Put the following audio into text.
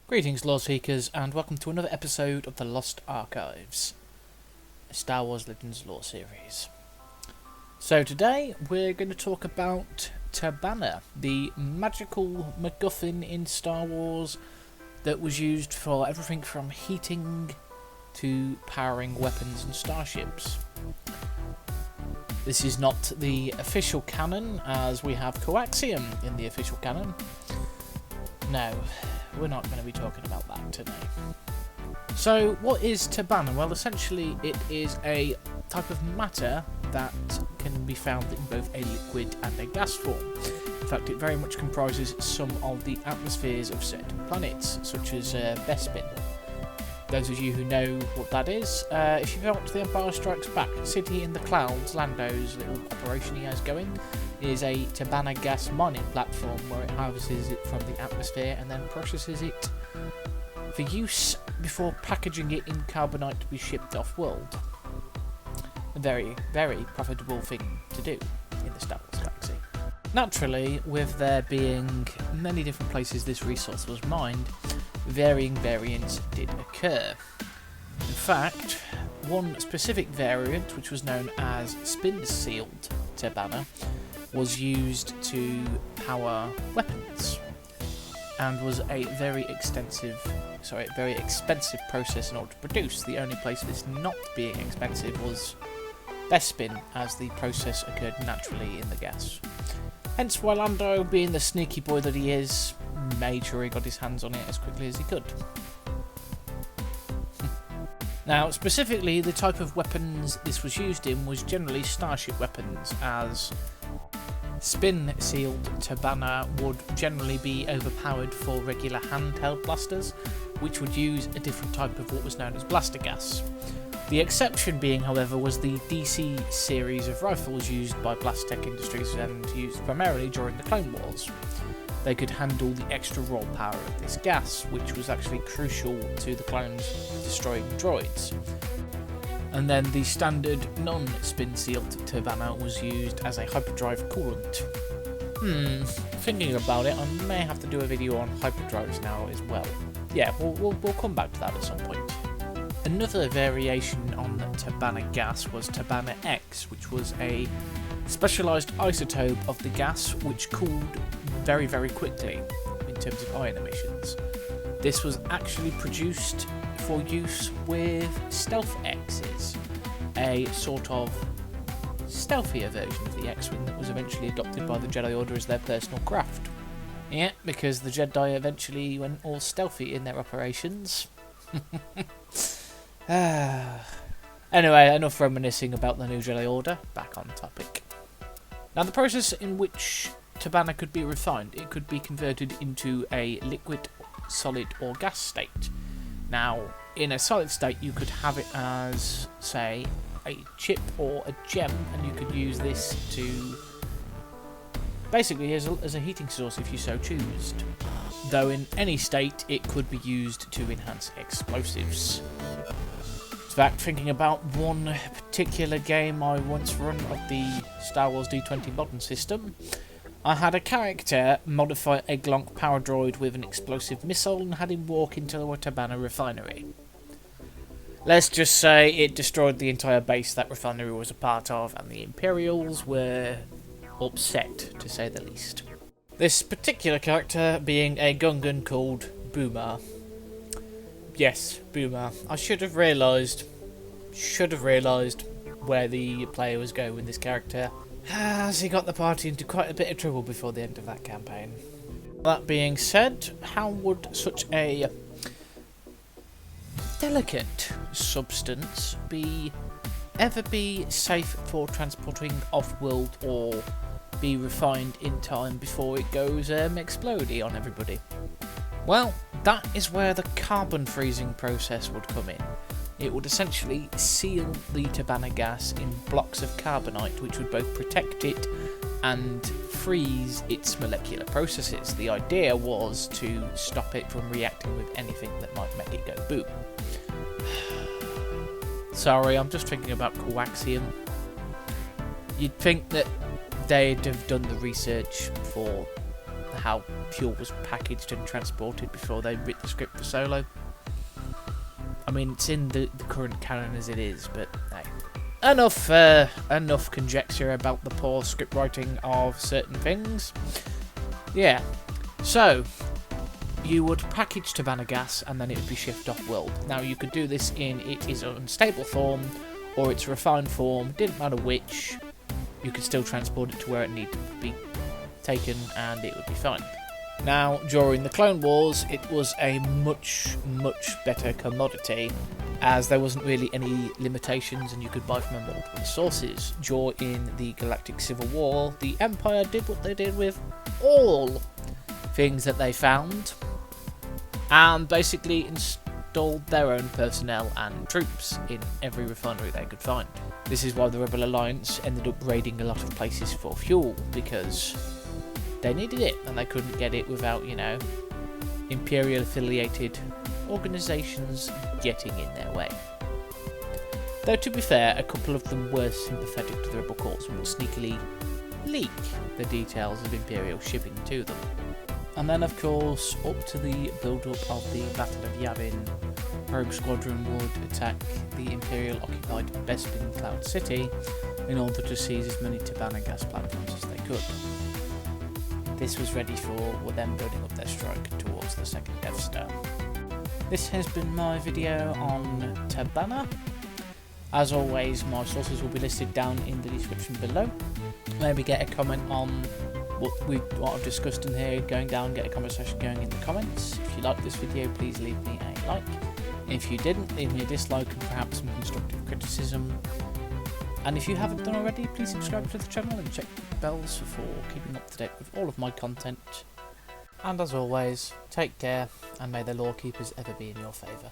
Greetings, LoreSeekers, and welcome to another episode of the Lost Archives, a Star Wars Legends lore series. So today we're going to talk about Tibanna, the magical MacGuffin in Star Wars that was used for everything from heating to powering weapons and starships. This is not the official canon, as we have coaxium in the official canon. No, we're not going to be talking about that today. So, what is Tibanna? Well, essentially it is a type of matter that can be found in both a liquid and a gas form. In fact, it very much comprises some of the atmospheres of certain planets, such as Bespin. Those of you who know what that is, if you've watched The Empire Strikes Back, City in the Clouds, Lando's little operation he has going, is a Tibanna gas mining platform where it harvests it from the atmosphere and then processes it for use before packaging it in carbonite to be shipped off-world. A very, very profitable thing to do in the Star Wars galaxy. Naturally, with there being many different places this resource was mined, varying variants did occur. In fact, one specific variant, which was known as spin-sealed Tibanna, was used to power weapons, and was a very expensive process in order to produce. The only place this not being expensive was Bespin, as the process occurred naturally in the gas. Hence why Lando, being the sneaky boy that he is, made sure he got his hands on it as quickly as he could. Now, specifically, the type of weapons this was used in was generally starship weapons, as spin-sealed Tibanna would generally be overpowered for regular handheld blasters, which would use a different type of what was known as blaster gas. The exception being, however, was the DC series of rifles used by Blastech Industries and used primarily during the Clone Wars. They could handle the extra raw power of this gas, which was actually crucial to the clones destroying droids. And then the standard non-spin-sealed Tibanna was used as a hyperdrive coolant. Thinking about it, I may have to do a video on hyperdrives now as well. Yeah, we'll come back to that at some point. Another variation on Tibanna gas was Tibanna X, which was a specialised isotope of the gas which cooled very, very quickly in terms of ion emissions. This was actually produced for use with Stealth X's, a sort of stealthier version of the X-Wing that was eventually adopted by the Jedi Order as their personal craft. Yeah, because the Jedi eventually went all stealthy in their operations. Anyway, enough reminiscing about the new Jedi Order, back on topic. Now, the process in which Tibanna could be refined, it could be converted into a liquid, solid or gas state. Now, in a solid state you could have it as, say, a chip or a gem, and you could use this to basically as a heating source if you so choose. Though in any state it could be used to enhance explosives. In fact, thinking about one particular game I once run of the Star Wars D20 modern system, I had a character modify a Glonk power droid with an explosive missile and had him walk into a Tibanna refinery. Let's just say it destroyed the entire base that refinery was a part of, and the Imperials were upset, to say the least. This particular character being a Gungan called Boomer. Yes, Boomer. I should have realised where the player was going with this character, as he got the party into quite a bit of trouble before the end of that campaign. That being said, how would such a delicate substance ever be safe for transporting off-world or be refined in time before it goes explodey on everybody? Well, that is where the carbon freezing process would come in. It would essentially seal the Tibanna gas in blocks of carbonite, which would both protect it and freeze its molecular processes. The idea was to stop it from reacting with anything that might make it go boom. Sorry, I'm just thinking about coaxium. You'd think that they'd have done the research for how fuel was packaged and transported before they writ the script for Solo. I mean, it's in the current canon as it is, but hey. Enough conjecture about the poor script writing of certain things. Yeah, so you would package Tibanna gas and then it would be shipped off-world. Now you could do this in its unstable form or its refined form, didn't matter which. You could still transport it to where it needed to be taken and it would be fine. Now, during the Clone Wars, it was a much better commodity, as there wasn't really any limitations and you could buy from multiple sources. During the Galactic Civil War, the Empire did what they did with all things that they found, and basically installed their own personnel and troops in every refinery they could find. This is why the Rebel Alliance ended up raiding a lot of places for fuel, because they needed it and they couldn't get it without, you know, Imperial affiliated organisations getting in their way. Though to be fair, a couple of them were sympathetic to the Rebel cause and would sneakily leak the details of Imperial shipping to them. And then of course, up to the build-up of the Battle of Yavin, Rogue Squadron would attack the Imperial occupied Bespin Cloud City in order to seize as many Tibanna gas platforms as they could. This was ready for them building up their strike towards the second Death Star. This has been my video on Tibanna. As always, my sources will be listed down in the description below. Maybe get a comment on what I've discussed in here going down, get a conversation going in the comments. If you liked this video, please leave me a like. If you didn't, leave me a dislike and perhaps some constructive criticism. And if you haven't done already, please subscribe to the channel and check the bells for keeping up to date with all of my content. And as always, take care, and may the Lore Keepers ever be in your favour.